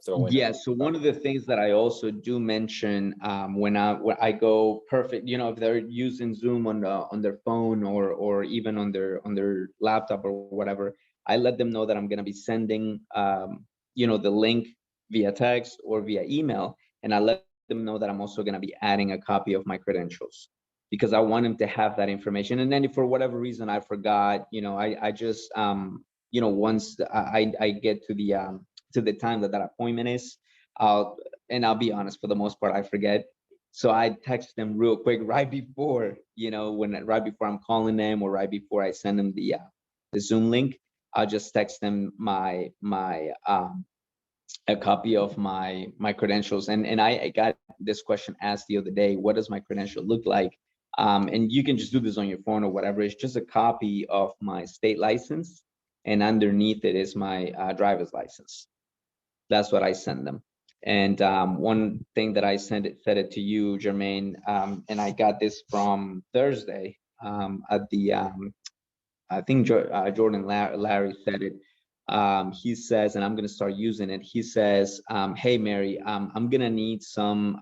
throw in. Yeah. So one of the things that I also do mention when I go perfect, if they're using Zoom on their phone or even on their laptop or whatever, I let them know that I'm gonna be sending the link via text or via email, and I let them know that I'm also gonna be adding a copy of my credentials, because I want them to have that information. And then if for whatever reason I forgot, I just once I get to the time that appointment is, I'll be honest, for the most part I forget. So I text them real quick right before, right before I'm calling them, or right before I send them the Zoom link. I'll just text them my a copy of my credentials. And I got this question asked the other day: what does my credential look like? And you can just do this on your phone or whatever. It's just a copy of my state license, and underneath it is my driver's license. That's what I send them. And one thing that I said it to you, Jermaine, and I got this from Thursday at the I think Jordan Larry said it. He says, and I'm going to start using it. He says, "Hey Mary, I'm going to need some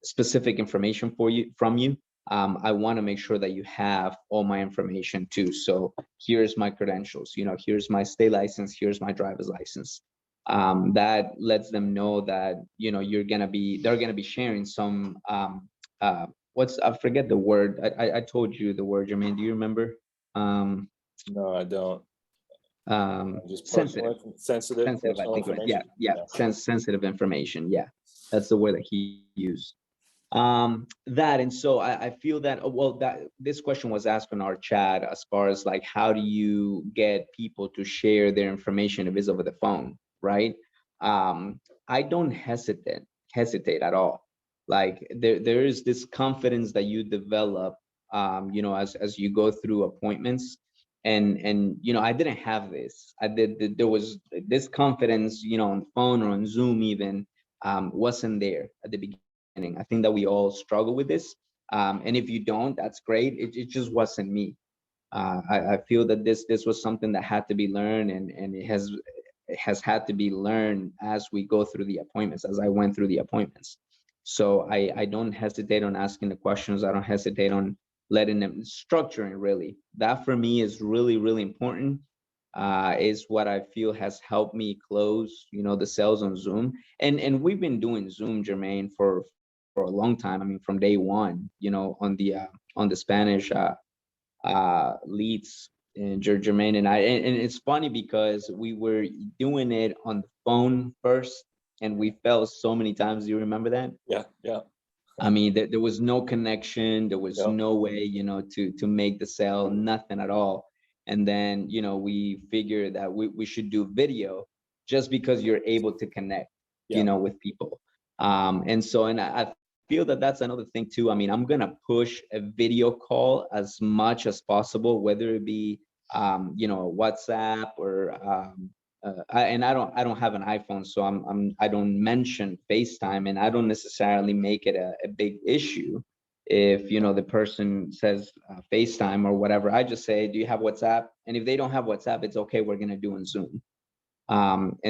specific information from you. I want to make sure that you have all my information too. So here's my credentials. Here's my state license. Here's my driver's license." That lets them know that they're gonna be sharing some I forget the word. I told you the word, Jermaine. Do you remember? No, I don't. Just Sensitive. Sensitive I think it was. Yeah. Sensitive information. Yeah, that's the word that he used. And so I feel that, that this question was asked in our chat, as far as like, how do you get people to share their information if it's over the phone, right? I don't hesitate at all. Like there is this confidence that you develop, as you go through appointments. And I didn't have this. There was this confidence, on the phone or on Zoom even, wasn't there at the beginning. I think that we all struggle with this. And if you don't, that's great. It just wasn't me. I feel that this was something that had to be learned, and it has had to be learned as we go through the appointments, as I went through the appointments. So I don't hesitate on asking the questions. I don't hesitate on letting them structuring. Really, that for me is really, really important. Is what I feel has helped me close, the sales on Zoom. And we've been doing Zoom, Jermaine, for a long time. I mean, from day one, on the Spanish leads, and Jermaine and I. And it's funny because we were doing it on the phone first, and we fell so many times. Do you remember that? Yeah. I mean, there was no connection. There was no way, to make the sale, nothing at all. And then, we figured that we should do video, just because you're able to connect, with people. And I feel that that's another thing too. I mean, I'm going to push a video call as much as possible, whether it be, WhatsApp or, I don't have an iPhone, so I don't mention FaceTime, and I don't necessarily make it a big issue. If the person says FaceTime or whatever, I just say, "Do you have WhatsApp?" And if they don't have WhatsApp, it's okay. We're gonna do on Zoom. And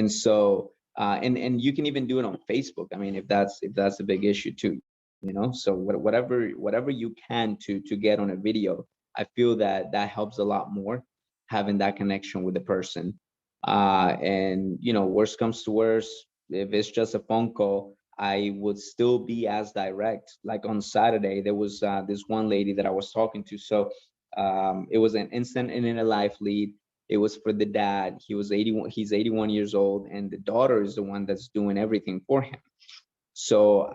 you can even do it on Facebook. I mean, if that's a big issue too, So whatever you can to get on a video, I feel that helps a lot more, having that connection with the person. And worst comes to worst, if it's just a phone call, I would still be as direct. Like on Saturday, there was this one lady that I was talking to. So it was an instant and in a life lead. It was for the dad. He's 81 years old, and the daughter is the one that's doing everything for him. So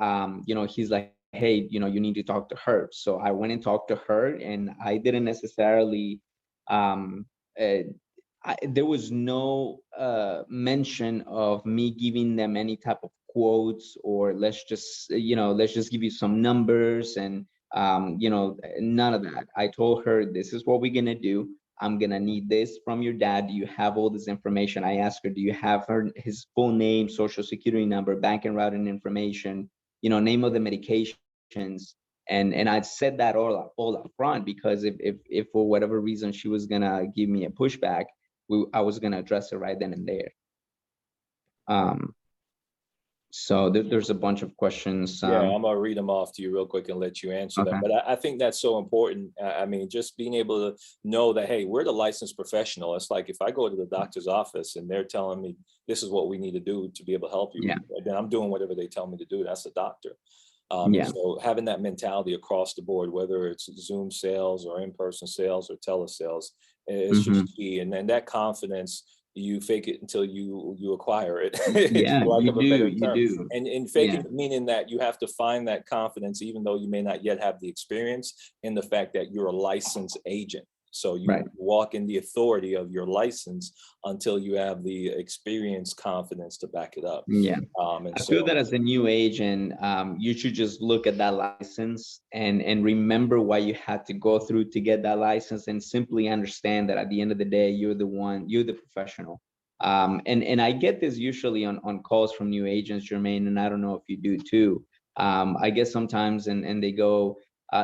he's like, "Hey, you need to talk to her." So I went and talked to her, and I didn't necessarily there was no mention of me giving them any type of quotes, or let's just give you some numbers, and none of that. I told her, "This is what we're gonna do. I'm gonna need this from your dad. Do you have all this information?" I asked her, "Do you have his full name, social security number, bank and routing information, name of the medications?" And I said that all up front, because if for whatever reason she was gonna give me a pushback, I was gonna address it right then and there. So there's a bunch of questions. Yeah, I'm gonna read them off to you real quick and let you answer them. Okay. But I think that's so important. I mean, just being able to know that, hey, we're the licensed professional. It's like if I go to the doctor's office and they're telling me this is what we need to do to be able to help you, Yeah. then I'm doing whatever they tell me to do. That's the doctor. Yeah. So having that mentality across the board, whether it's Zoom sales or in-person sales or telesales, it's just key. And then that confidence, you fake it until you acquire it, Yeah, for lack of a better term. you do. And fake it, meaning that you have to find that confidence, even though you may not yet have the experience, in the fact that you're a licensed agent. So you walk in the authority of your license until you have the experience, confidence to back it up. Yeah. And I feel that as a new agent, you should just look at that license and remember why you had to go through to get that license, and simply understand that at the end of the day, you're the professional. And I get this usually on calls from new agents, Jermaine, and I don't know if you do too. I get sometimes and they go,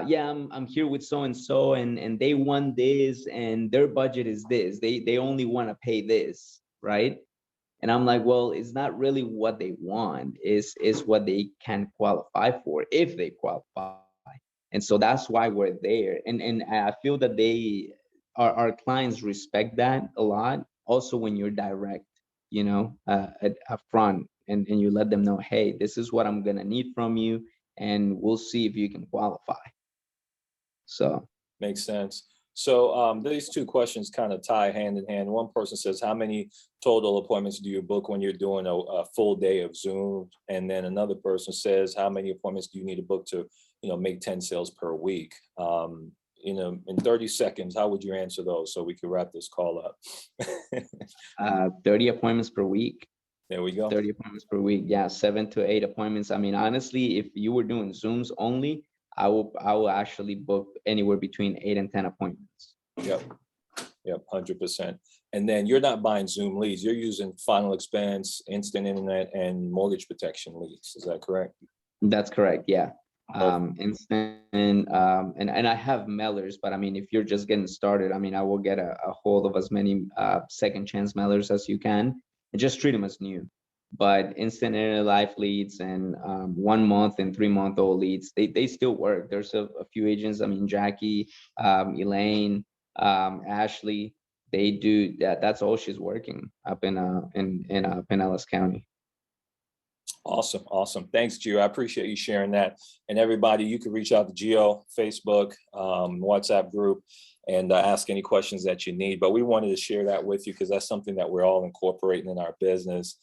yeah, I'm here with so and so, and they want this, and their budget is this. They only want to pay this, right? And I'm like, well, it's not really what they want, is what they can qualify for, if they qualify. And so that's why we're there. And I feel that our clients respect that a lot. Also, when you're direct, up front, and you let them know, hey, this is what I'm gonna need from you, and we'll see if you can qualify. So makes sense. So these two questions kind of tie hand in hand. One person says, how many total appointments do you book when you're doing a full day of Zoom? And then another person says, how many appointments do you need to book to, make 10 sales per week? In 30 seconds, how would you answer those so we can wrap this call up? 30 appointments per week. There we go. 30 appointments per week. Yeah, 7 to 8 appointments. I mean, honestly, if you were doing Zooms only, I will actually book anywhere between 8 and 10 appointments. Yep, 100%. And then you're not buying Zoom leads. You're using final expense, instant internet, and mortgage protection leads. Is that correct? That's correct. Yeah. Instant and I have mailers, but I mean, if you're just getting started, I mean, I will get a hold of as many second chance mailers as you can, and just treat them as new. But instant internet life leads and 1 month and 3-month-old leads, they still work. There's a few agents, I mean, Jackie, Elaine, Ashley, they do that. That's all she's working up in Pinellas County. Awesome. Thanks, Gio. I appreciate you sharing that. And everybody, you can reach out to Gio, Facebook, WhatsApp group, and ask any questions that you need. But we wanted to share that with you because that's something that we're all incorporating in our business.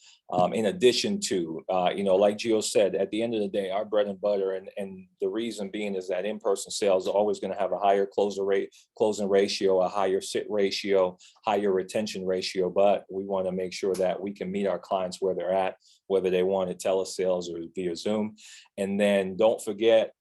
In addition to, like Gio said, at the end of the day, our bread and butter, and the reason being is that in-person sales are always going to have a higher closing ratio, a higher sit ratio, higher retention ratio. But we want to make sure that we can meet our clients where they're at, whether they want it telesales or via Zoom. And then don't forget,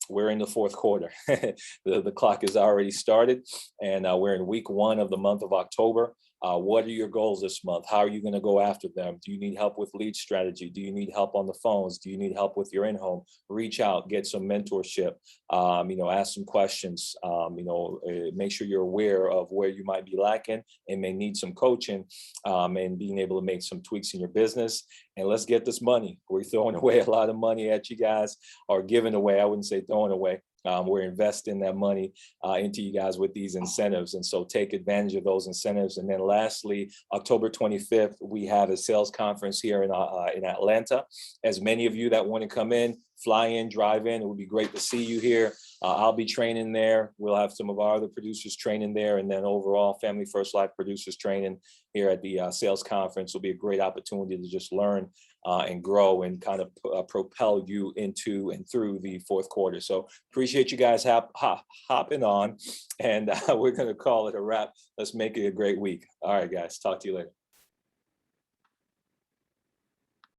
we're in the fourth quarter. The clock is already started, and we're in week 1 of the month of October. What are your goals this month? How are you going to go after them? Do you need help with lead strategy? Do you need help on the phones? Do you need help with your in-home? Reach out, get some mentorship, ask some questions, make sure you're aware of where you might be lacking and may need some coaching, and being able to make some tweaks in your business. And let's get this money. We're throwing away a lot of money at you guys, or giving away. I wouldn't say throwing away. We're investing that money into you guys with these incentives. And so take advantage of those incentives. And then lastly, October 25th, we have a sales conference here in Atlanta. As many of you that want to come in, fly in, drive in, it would be great to see you here. I'll be training there. We'll have some of our other producers training there. And then overall, Family First Life producers training here at the sales conference will be a great opportunity to just learn and grow and kind of propel you into and through the fourth quarter. So appreciate you guys hopping on, and we're going to call it a wrap. Let's make it a great week. All right, guys, talk to you later.